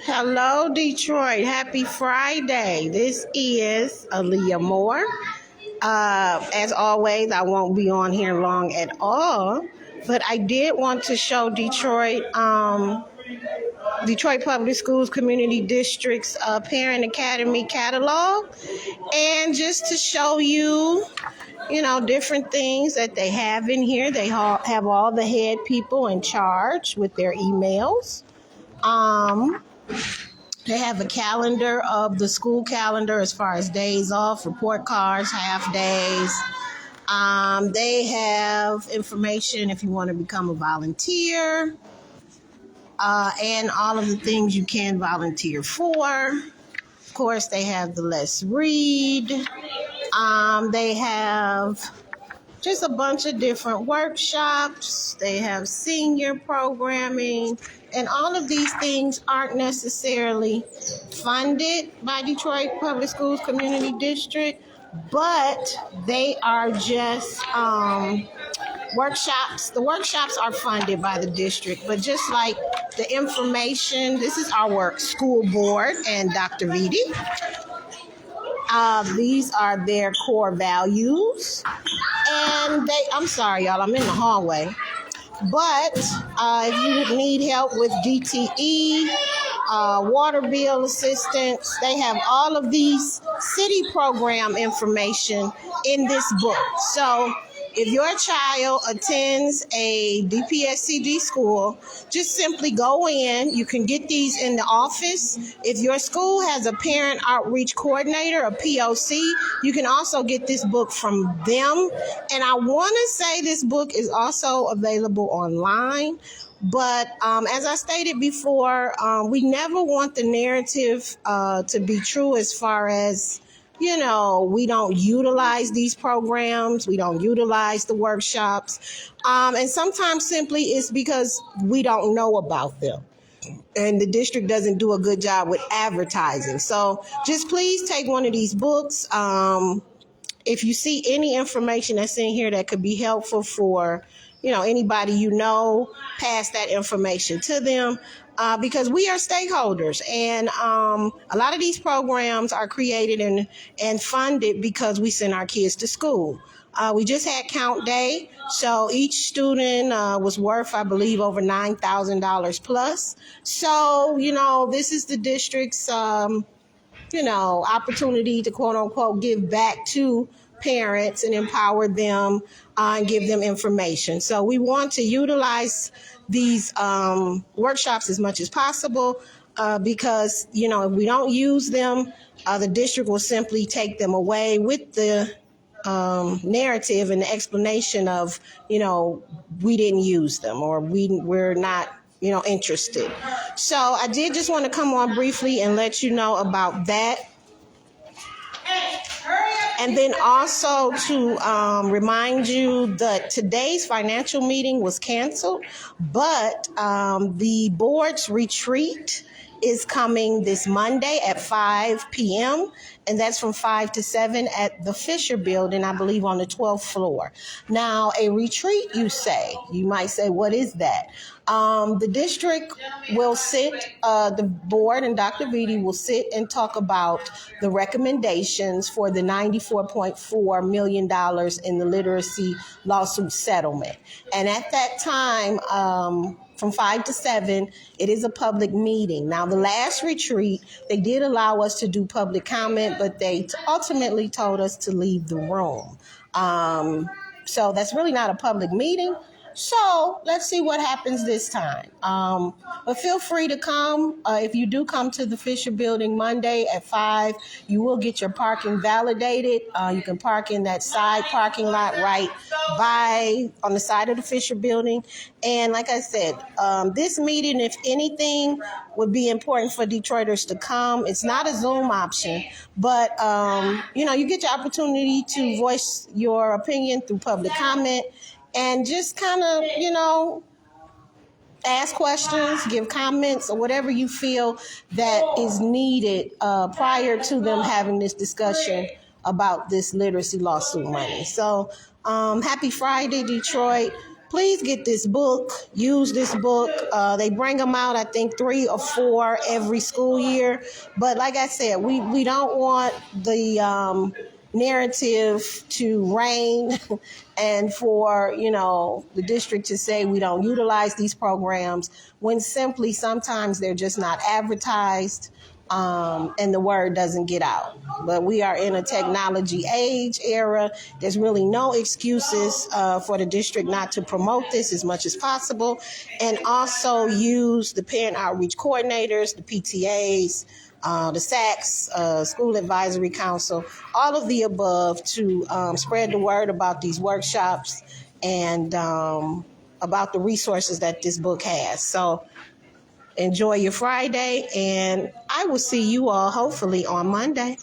Hello, Detroit. Happy Friday. This is Aaliyah Moore. As always, I won't be on here long at all, but I did want to show Detroit Public Schools Community District's Parent Academy catalog, and just to show you, different things that they have in here. They have all the head people in charge with their emails. They have a calendar of the school calendar as far as days off, report cards, half days. They have information if you want to become a volunteer, and all of the things you can volunteer for. Of course, they have the Let's Read. They have just a bunch of different workshops. They have senior programming, and all of these things aren't necessarily funded by Detroit Public Schools Community District, but they are just workshops. The workshops are funded by the district, but just like the information, this is our school board and Dr. Vitti. These are their core values. And I'm sorry, y'all, I'm in the hallway. But if you need help with DTE, water bill assistance, they have all of these city program information in this book. So if your child attends a DPSCD school, just simply go in. You can get these in the office. If your school has a parent outreach coordinator, a POC, you can also get this book from them. And I want to say this book is also available online. But as I stated before, we never want the narrative to be true as far as, we don't utilize these programs. We don't utilize the workshops. And sometimes simply it's because we don't know about them. And the district doesn't do a good job with advertising. So just please take one of these books. If you see any information that's in here that could be helpful for, anybody pass that information to them. Because we are stakeholders, and a lot of these programs are created and funded because we send our kids to school. We just had Count Day, so each student was worth, I believe, over $9,000 plus. So, this is the district's, opportunity to quote unquote give back to parents and empower them and give them information. So we want to utilize these workshops as much as possible because, if we don't use them, the district will simply take them away with the narrative and the explanation of, we didn't use them or we're not, interested. So I did just want to come on briefly and let you know about that. And then also to remind you that today's financial meeting was canceled, but the board's retreat is coming this Monday at 5 p.m., and that's from 5 to 7 at the Fisher Building, I believe on the 12th floor. Now, a retreat, you might say, what is that? The district will sit, the board and Dr. Vitti will sit and talk about the recommendations for the $94.4 million in the literacy lawsuit settlement. And at that time, from 5 to 7, it is a public meeting. Now, the last retreat, they did allow us to do public comment, but they ultimately told us to leave the room. So that's really not a public meeting. So let's see what happens this time. But feel free to come. If you do come to the Fisher Building Monday at 5, you will get your parking validated. You can park in that side parking lot right on the side of the Fisher Building. And like I said, this meeting, if anything, would be important for Detroiters to come. It's not a Zoom option, but, you get your opportunity to voice your opinion through public comment. And just kind of, ask questions, give comments, or whatever you feel that is needed prior to them having this discussion about this literacy lawsuit money. So happy Friday, Detroit. please get this book, use this book. They bring them out, I think, 3 or 4 every school year. But like I said, we don't want the narrative to reign and for, the district to say we don't utilize these programs when simply sometimes they're just not advertised, and the word doesn't get out. But we are in a technology age era. There's really no excuses for the district not to promote this as much as possible, and also use the parent outreach coordinators, the PTAs, the SACs, School Advisory Council, all of the above to spread the word about these workshops and about the resources that this book has. So enjoy your Friday, and I will see you all hopefully on Monday.